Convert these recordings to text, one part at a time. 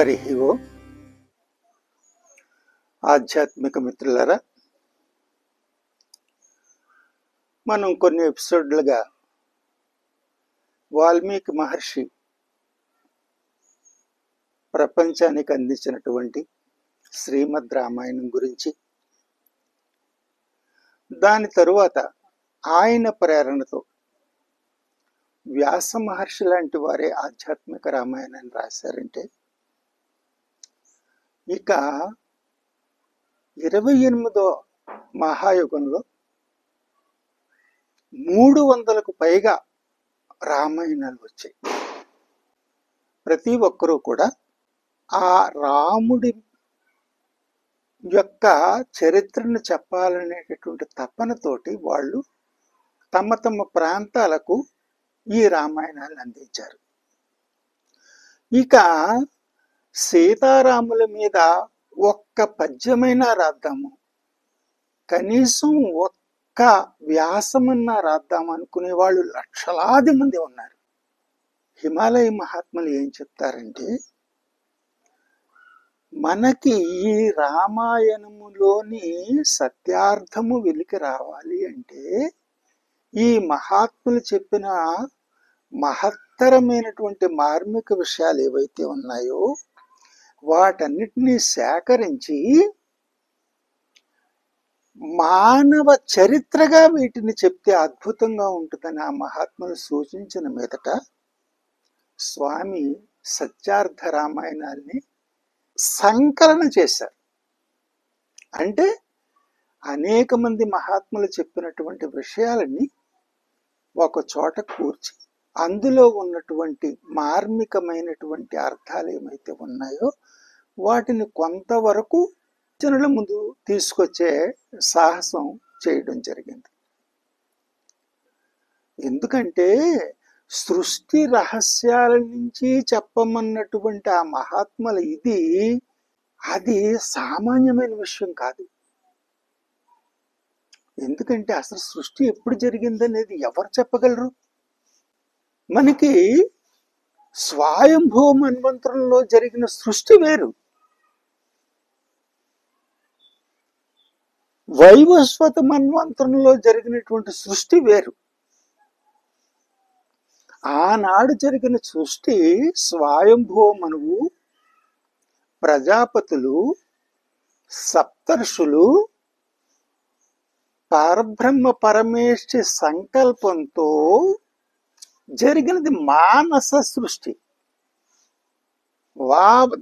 హరి ఓం. ఆధ్యాత్మిక మిత్రులారా, మనం కొన్ని ఎపిసోడ్లుగా వాల్మీకి మహర్షి ప్రపంచానికి అందించినటువంటి శ్రీమద్ రామాయణం గురించి, దాని తరువాత ఆయన ప్రేరణతో వ్యాస మహర్షి లాంటి వారే ఆధ్యాత్మిక రామాయణాన్ని రాశారంటే, ఇక 28వ మహాయుగంలో 300కు పైగా రామాయణాలు వచ్చాయి. ప్రతి ఒక్కరూ కూడా ఆ రాముడి యొక్క చరిత్రను చెప్పాలనేటటువంటి తపనతోటి వాళ్ళు తమ తమ ప్రాంతాలకు ఈ రామాయణాన్ని అందించారు. ఇక సీతారాముల మీద ఒక్క పద్యమైనా రాద్దాము, కనీసం ఒక్క వ్యాసమన్నా రాద్దాము అనుకునే వాళ్ళు లక్షలాది మంది ఉన్నారు. హిమాలయ మహాత్ములు ఏం చెప్తారంటే, మనకి ఈ రామాయణములోని సత్యార్థము వెలికి రావాలి అంటే, ఈ మహాత్ములు చెప్పిన మహత్తరమైనటువంటి మార్మిక విషయాలు ఏవైతే ఉన్నాయో వాటన్నిటినీ సేకరించి మానవ చరిత్రగా వీటిని చెప్తే అద్భుతంగా ఉంటుందని ఆ మహాత్ములు సూచించిన మీదట స్వామి సత్యార్థ రామాయణాన్ని సంకలన చేశారు. అంటే అనేక మంది మహాత్ములు చెప్పినటువంటి విషయాలని ఒక చోట కూర్చి అందులో ఉన్నటువంటి మార్మికమైనటువంటి అర్థాలు ఏమైతే ఉన్నాయో వాటిని కొంతవరకు జనుల ముందు తీసుకొచ్చే సాహసం చేయడం జరిగింది. ఎందుకంటే సృష్టి రహస్యాల నుంచి చెప్పమన్నటువంటి ఆ మహాత్ముల అది సామాన్యమైన విషయం కాదు. ఎందుకంటే అసలు సృష్టి ఎప్పుడు జరిగిందనేది ఎవరు చెప్పగలరు? మనకి స్వయంభూ మన్వంతరంలో జరిగిన సృష్టి వేరు, వైవస్వత మన్వంతరంలో జరిగినటువంటి సృష్టి వేరు. ఆనాడు జరిగిన సృష్టి స్వయంభూ మనువు, ప్రజాపతులు, సప్తర్షులు, పరబ్రహ్మ పరమేశ్వరి సంకల్పంతో జరిగినది మానస సృష్టి.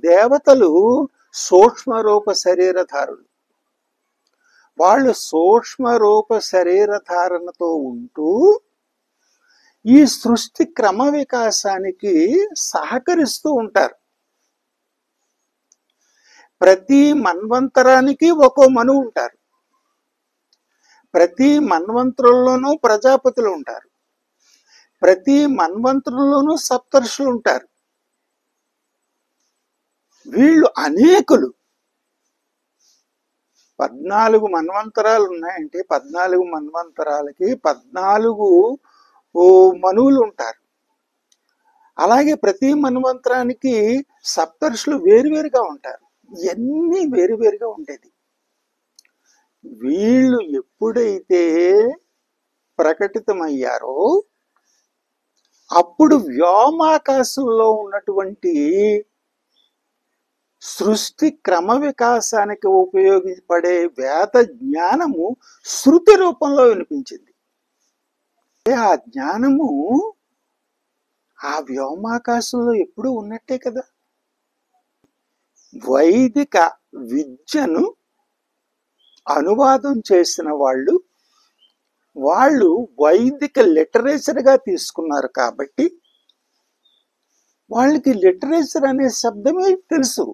దేవతలు సూక్ష్మరూప శరీరధారులు. వాళ్ళు సూక్ష్మరూప శరీరధారణతో ఉంటూ ఈ సృష్టి క్రమ వికాసానికి సహకరిస్తూ ఉంటారు. ప్రతి మన్వంతరానికి ఒక్కో మనువు ఉంటారు. ప్రతి మన్వంతరంలోనూ ప్రజాపతులు ఉంటారు. ప్రతి మన్వంతరంలోనూ సప్తర్షులు ఉంటారు. వీళ్ళు అనేకులు. 14 మన్వంతరాలు ఉన్నాయంటే 14 మన్వంతరాలకి 14 మనువులు ఉంటారు. అలాగే ప్రతి మన్వంతరానికి సప్తర్షులు వేరువేరుగా ఉంటారు. ఇవన్నీ వేరువేరుగా ఉండేది. వీళ్ళు ఎప్పుడైతే ప్రకటితమయ్యారో అప్పుడు వ్యోమాకాశంలో ఉన్నటువంటి సృష్టి క్రమ వికాసానికి ఉపయోగపడే వేద జ్ఞానము శృతి రూపంలో వినిపించింది. ఆ జ్ఞానము ఆ వ్యోమాకాశంలో ఎప్పుడూ ఉన్నట్టే కదా. వైదిక విద్యను అనువాదం చేసిన వాళ్ళు వైదిక లిటరేచర్గా తీసుకున్నారు కాబట్టి వాళ్ళకి లిటరేచర్ అనే శబ్దమే తెలుసు.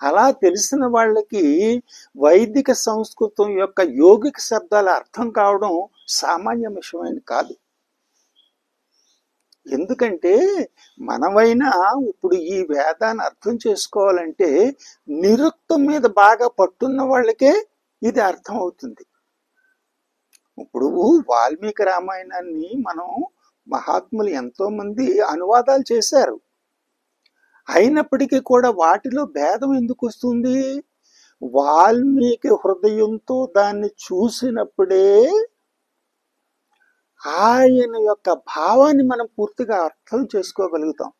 అలా తెలిసిన వాళ్ళకి వైదిక సంస్కృతం యొక్క యోగిక శబ్దాల అర్థం కావడం సామాన్య విషయమైన కాదు. ఎందుకంటే మనమైనా ఇప్పుడు ఈ వేదాన్ని అర్థం చేసుకోవాలంటే నిరుక్తం మీద బాగా పట్టున్న వాళ్ళకే ఇది అర్థం అవుతుంది. ఇప్పుడు వాల్మీకి రామాయణాన్ని మనం మహాత్ములు ఎంతో మంది అనువాదాలు చేశారు. అయినప్పటికీ కూడా వాటిలో భేదం ఎందుకు వస్తుంది? వాల్మీకి హృదయంతో దాన్ని చూసినప్పుడే ఆయన యొక్క భావాన్ని మనం పూర్తిగా అర్థం చేసుకోగలుగుతాం.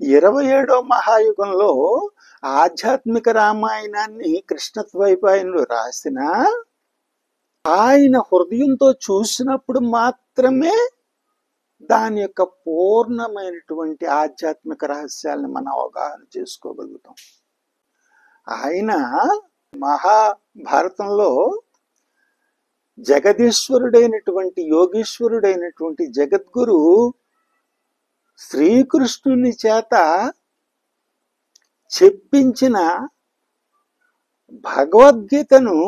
27వ మహాయుగంలో ఆధ్యాత్మిక రామాయణాన్ని కృష్ణద్వైపాయనుడు రాసిన ఆయన హృదయంతో చూసినప్పుడు మాత్రమే దాని యొక్క పూర్ణమైనటువంటి ఆధ్యాత్మిక రహస్యాలను మనం అవగాహన చేసుకోగలుగుతాం. ఆయన మహాభారతంలో జగదీశ్వరుడైనటువంటి యోగీశ్వరుడైనటువంటి జగద్గురు శ్రీకృష్ణుని చేత చెప్పించిన భగవద్గీతను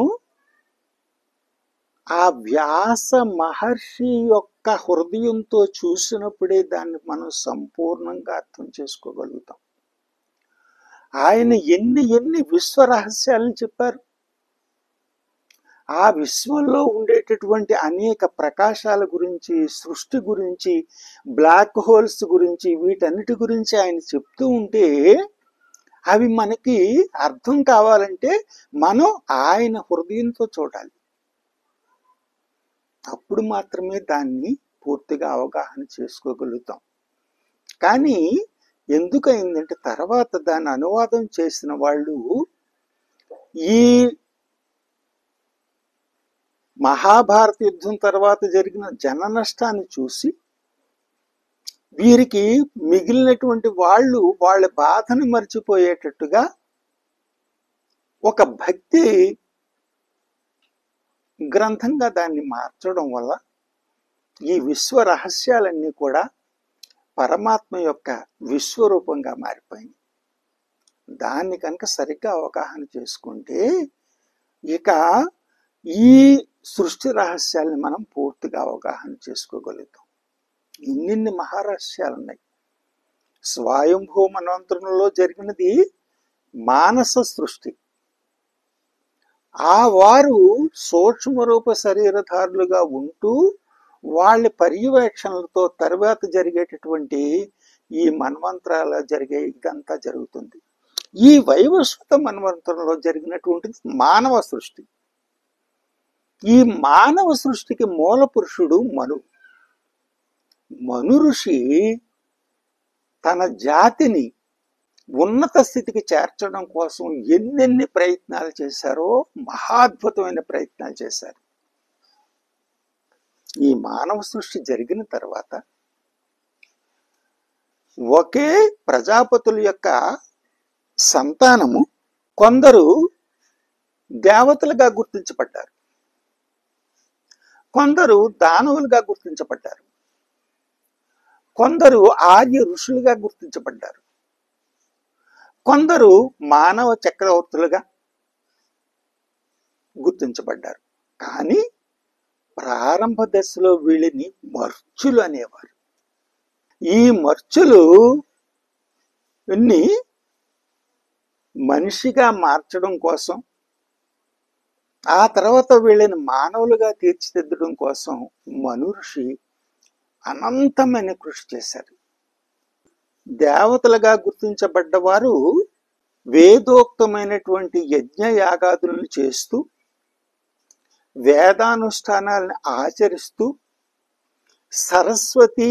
ఆ వ్యాస మహర్షి యొక్క హృదయంతో చూసినప్పుడే దాన్ని మనం సంపూర్ణంగా అర్థం చేసుకోగలుగుతాం. ఆయన ఎన్ని విశ్వ రహస్యాలను చెప్పారు. ఆ విశ్వంలో ఉండేటటువంటి అనేక ప్రకాశాల గురించి, సృష్టి గురించి, బ్లాక్ హోల్స్ గురించి, వీటన్నిటి గురించి ఆయన చెప్తూ ఉంటే అవి మనకి అర్థం కావాలంటే మనం ఆయన హృదయంతో చూడాలి. అప్పుడు మాత్రమే దాన్ని పూర్తిగా అవగాహన చేసుకోగలుగుతాం. కానీ ఎందుకయిందంటే తర్వాత దాన్ని అనువాదం చేసిన వాళ్ళు ఈ మహాభారత యుద్ధం తర్వాత జరిగిన జన నష్టాన్ని చూసి వీరికి మిగిలినటువంటి వాళ్ళు వాళ్ళ బాధను మర్చిపోయేటట్టుగా ఒక భక్తి గ్రంథంగా దాన్ని మార్చడం వల్ల ఈ విశ్వ రహస్యాలన్నీ కూడా పరమాత్మ యొక్క విశ్వరూపంగా మారిపోయింది. దాన్ని కనుక సరిగ్గా అవగాహన చేసుకుంటే ఇక ఈ సృష్టి రహస్యాల్ని మనం పూర్తిగా అవగాహన చేసుకోగలుగుతాం. ఇన్నిన్ని మహారహస్యాలు ఉన్నాయి. స్వయంభూ మన్వంతరంలో జరిగినది మానస సృష్టి. ఆ వారు సూక్ష్మరూప శరీరధారులుగా ఉంటూ వాళ్ళ పర్యవేక్షణలతో తర్వాత జరిగేటటువంటి ఈ మన్వంతరాల జరిగే ఇదంతా జరుగుతుంది. ఈ వైవస్వత మన్వంతరంలో జరిగినటువంటిది మానవ సృష్టి. ఈ మానవ సృష్టికి మూల పురుషుడు మను. మను ఋషి తన జాతిని ఉన్నత స్థితికి చేర్చడం కోసం ఎన్నెన్ని ప్రయత్నాలు చేశారో మహాద్భుతమైన ప్రయత్నాలు చేశారు. ఈ మానవ సృష్టి జరిగిన తర్వాత ఒకే ప్రజాపతుల యొక్క సంతానము కొందరు దేవతలుగా గుర్తించబడ్డారు, కొందరు దానవులుగా గుర్తించబడ్డారు, కొందరు ఆర్య ఋషులుగా గుర్తించబడ్డారు, కొందరు మానవ చక్రవర్తులుగా గుర్తించబడ్డారు. కానీ ప్రారంభ దశలో వీళ్ళని మర్చులు అనేవారు. ఈ మర్చులు మనిషిగా మార్చడం కోసం, ఆ తర్వాత వీళ్ళని మానవులుగా తీర్చిదిద్దడం కోసం మను ఋషి అనంతమైన కృషి చేశారు. దేవతలుగా గుర్తించబడ్డవారు వేదోక్తమైనటువంటి యజ్ఞ యాగాదులను చేస్తూ వేదానుష్ఠానాలను ఆచరిస్తూ సరస్వతి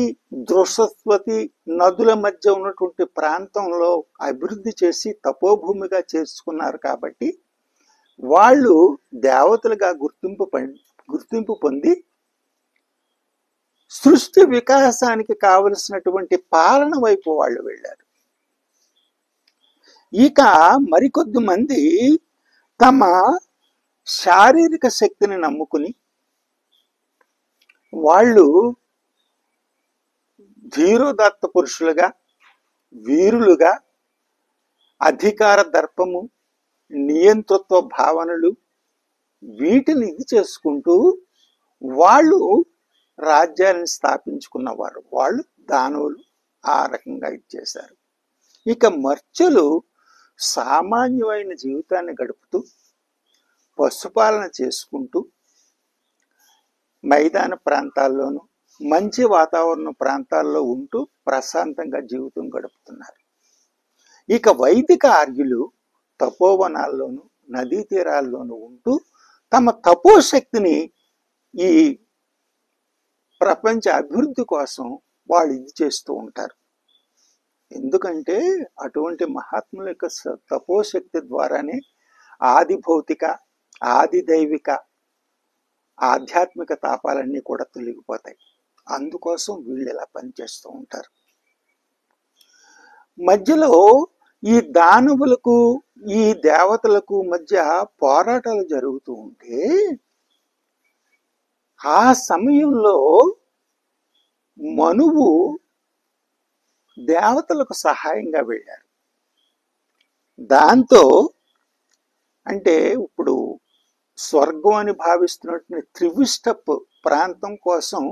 దృశస్వతి నదుల మధ్య ఉన్నటువంటి ప్రాంతంలో అభివృద్ధి చేసి తపోభూమిగా చేసుకున్నారు. కాబట్టి వాళ్ళు దేవతలుగా గుర్తింపు పొంది సృష్టి వికాసానికి కావలసినటువంటి పాలన వైపు వాళ్ళు వెళ్ళారు. ఇక మరికొద్ది మంది తమ శారీరక శక్తిని నమ్ముకుని వాళ్ళు ధీరోదాత్త పురుషులుగా, వీరులుగా, అధికార దర్పము, నియంతృత్వ భావనలు వీటిని ఇది చేసుకుంటూ వాళ్ళు రాజ్యాలను స్థాపించుకున్నవారు. వాళ్ళు దానవులు ఆ రకంగా ఇచ్చేశారు. ఇక మర్చులు సామాన్యమైన జీవితాన్ని గడుపుతూ పశుపాలన చేసుకుంటూ మైదాన ప్రాంతాల్లోనూ మంచి వాతావరణ ప్రాంతాల్లో ఉంటూ ప్రశాంతంగా జీవితం గడుపుతున్నారు. ఇక వైదిక ఆర్యులు తపోవనాల్లోనూ నదీ తీరాల్లోనూ ఉంటూ తమ తపోశక్తిని ఈ ప్రపంచ అభివృద్ధి కోసం వాళ్ళు ఇది చేస్తూ ఉంటారు. ఎందుకంటే అటువంటి మహాత్ముల యొక్క తపోశక్తి ద్వారానే ఆది భౌతిక, ఆది దైవిక, ఆధ్యాత్మిక తాపాలన్నీ కూడా తొలగిపోతాయి. అందుకోసం వీళ్ళు ఇలా పనిచేస్తూ ఉంటారు. మధ్యలో ఈ దానవులకు ఈ దేవతలకు మధ్య పోరాటాలు జరుగుతూ ఉంటే ఆ సమయంలో మనువు దేవతలకు సహాయంగా వెళ్ళారు. దాంతో అంటే ఇప్పుడు స్వర్గం అని భావిస్తున్నటువంటి త్రివిష్టపు ప్రాంతం కోసం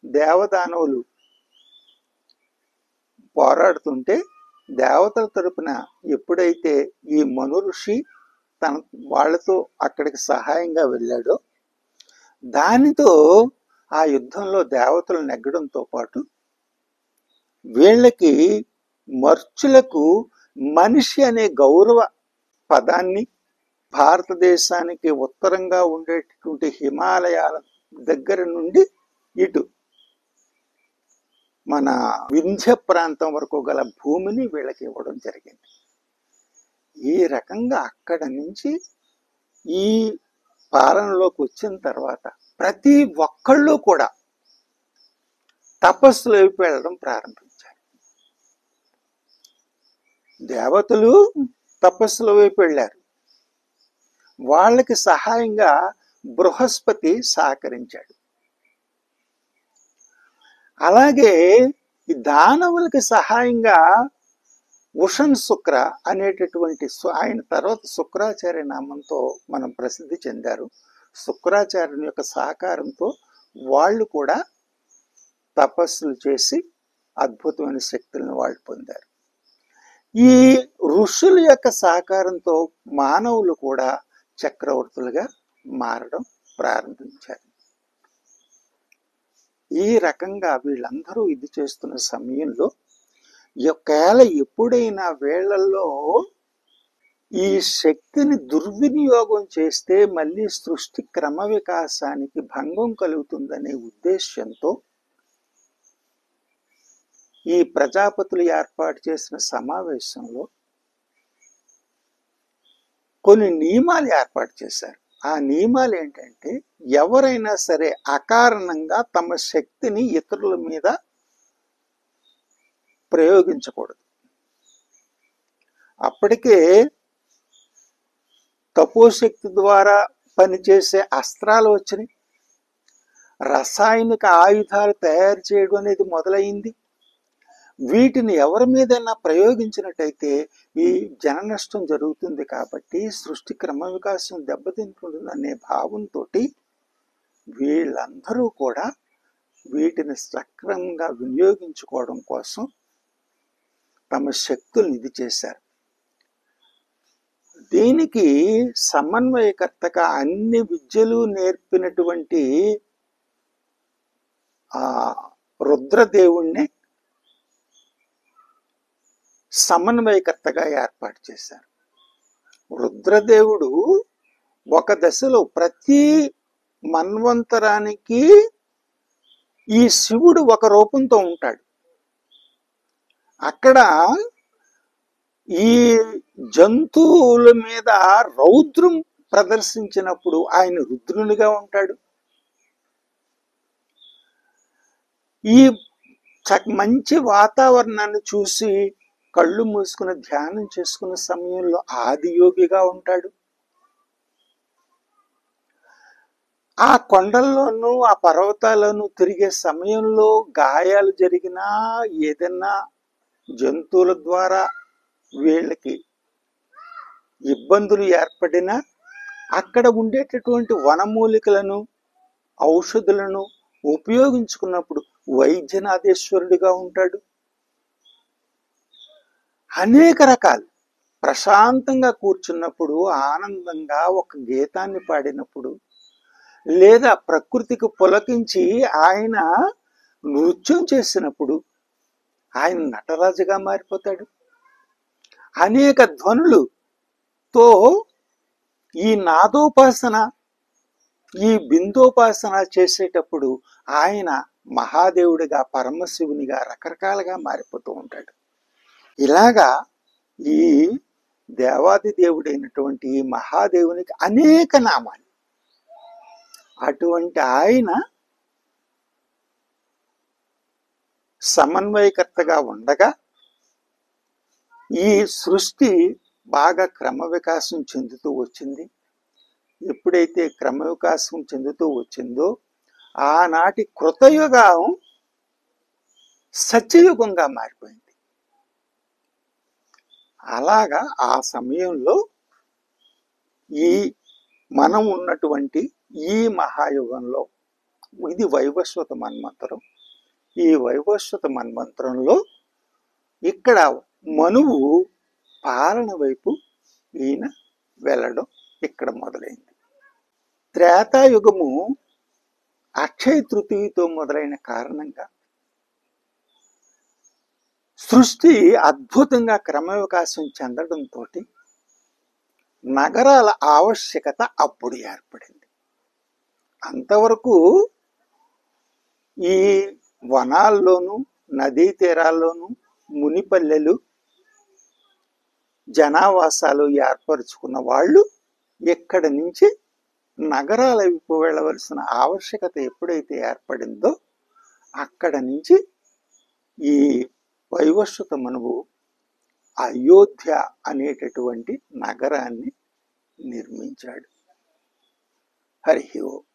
దేవదానవులు పోరాడుతుంటే దేవతల తరపున ఎప్పుడైతే ఈ మను ఋషి తన వాళ్ళతో అక్కడికి సహాయంగా వెళ్ళాడో దానితో ఆ యుద్ధంలో దేవతలు నెగ్గడంతో పాటు వీళ్ళకి మర్చులకు మనిషి అనే గౌరవ పదాన్ని భారతదేశానికి ఉత్తరంగా ఉండేటటువంటి హిమాలయాల దగ్గర నుండి ఇటు మన వింధ్య ప్రాంతం వరకు గల భూమిని వీళ్ళకి ఇవ్వడం జరిగింది. ఈ రకంగా అక్కడ నుంచి ఈ పాలనలోకి వచ్చిన తర్వాత ప్రతి ఒక్కళ్ళు కూడా తపస్సులు వైపు వెళ్ళడం ప్రారంభించారు. దేవతలు తపస్సుల వైపు వెళ్ళారు. వాళ్ళకి సహాయంగా బృహస్పతి సహకరించాడు. అలాగే ఈ దానవులకి సహాయంగా ఉషన్ శుక్ర అనేటటువంటి ఆయన తర్వాత శుక్రాచార్య నామంతో మనం ప్రసిద్ధి చెందారు. శుక్రాచార్యుని యొక్క సహకారంతో వాళ్ళు కూడా తపస్సులు చేసి అద్భుతమైన శక్తులను వాళ్ళు పొందారు. ఈ ఋషుల యొక్క సహకారంతో మానవులు కూడా చక్రవర్తులుగా మారడం ప్రారంభించారు. ఈ రకంగా వీళ్ళందరూ ఇది చేస్తున్న సమయంలో ఒకవేళ ఎప్పుడైనా వేళల్లో ఈ శక్తిని దుర్వినియోగం చేస్తే మళ్ళీ సృష్టి క్రమ వికాసానికి భంగం కలుగుతుందనే ఉద్దేశంతో ఈ ప్రజాపతులు ఏర్పాటు చేసిన సమావేశంలో కొన్ని నియమాలు ఏర్పాటు చేశారు. ఆ నియమాలు ఏంటంటే ఎవరైనా సరే అకారణంగా తమ శక్తిని ఇతరుల మీద ప్రయోగించకూడదు. అప్పటికే తపోశక్తి ద్వారా పనిచేసే అస్త్రాలు వచ్చినాయి. రసాయనిక ఆయుధాలు తయారు చేయడం అనేది మొదలైంది. వీటిని ఎవరి మీదైనా ప్రయోగించినట్టయితే ఈ జన నష్టం జరుగుతుంది. కాబట్టి సృష్టి క్రమ వికాసం దెబ్బతింటుందనే భావంతో వీళ్ళందరూ కూడా వీటిని సక్రమంగా వినియోగించుకోవడం కోసం తమ శక్తుల్ని ఇది చేశారు. దీనికి సమన్వయకర్తగా అన్ని విద్యలు నేర్పినటువంటి ఆ రుద్రదేవుణ్ణి సమన్వయకర్తగా ఏర్పాటు చేశారు. రుద్రదేవుడు ఒక దశలో ప్రతి మన్వంతరానికి ఈ శివుడు ఒక రూపంతో ఉంటాడు. అక్కడ ఈ జంతువుల మీద రౌద్రం ప్రదర్శించినప్పుడు ఆయన రుద్రునిగా ఉంటాడు. ఈ మంచి వాతావరణాన్ని చూసి కళ్ళు మూసుకుని ధ్యానం చేసుకున్న సమయంలో ఆదియోగిగా ఉంటాడు. ఆ కొండల్లోనూ ఆ పర్వతాలను తిరిగే సమయంలో గాయాలు జరిగినా ఏదన్నా జంతువుల ద్వారా వీళ్ళకి ఇబ్బందులు ఏర్పడినా అక్కడ ఉండేటటువంటి వనమూలికలను ఔషధులను ఉపయోగించుకున్నప్పుడు వైద్యనాథేశ్వరుడిగా ఉంటాడు. అనేక రకాలు ప్రశాంతంగా కూర్చున్నప్పుడు ఆనందంగా ఒక గీతాన్ని పాడినప్పుడు లేదా ప్రకృతికి పులకించి ఆయన నృత్యం చేసినప్పుడు ఆయన నటరాజుగా మారిపోతాడు. అనేక ధ్వనులతో ఈ నాదోపాసన, ఈ బిందోపాసన చేసేటప్పుడు ఆయన మహాదేవుడిగా, పరమశివునిగా రకరకాలుగా మారిపోతూ ఉంటాడు. ఇలాగా ఈ దేవాది దేవుడైనటువంటి ఈ మహాదేవునికి అనేక నామాలు. అటువంటి ఆయన సమన్వయకర్తగా ఉండగా ఈ సృష్టి బాగా క్రమ వికాసం చెందుతూ వచ్చింది. ఎప్పుడైతే క్రమ వికాసం చెందుతూ వచ్చిందో ఆనాటి కృతయుగం సత్యయుగంగా మారిపోయింది. అలాగా ఆ సమయంలో ఈ మనం ఉన్నటువంటి ఈ మహాయుగంలో, ఇది వైవస్వత మన్వంతరం. ఈ వైవస్వత మన్వంతరంలో ఇక్కడ మనువు పాలన వైపు ఈయన వెళ్ళడం ఇక్కడ మొదలైంది. త్రేతాయుగము అక్షయ తృతీయతో మొదలైన కారణంగా సృష్టి అద్భుతంగా క్రమవికాసం చెందడంతో నగరాల ఆవశ్యకత అప్పుడు ఏర్పడింది. అంతవరకు ఈ వనాల్లోనూ నదీ తీరాల్లోనూ మునిపల్లెలు జనావాసాలు ఏర్పరచుకున్న వాళ్ళు ఎక్కడి నుంచి నగరాల వైపు వెళ్ళవలసిన ఆవశ్యకత ఎప్పుడైతే ఏర్పడిందో అక్కడ నుంచి ఈ వైవస్వత మనువు అయోధ్య అనేటటువంటి నగరాన్ని నిర్మించాడు. హరి ఓం.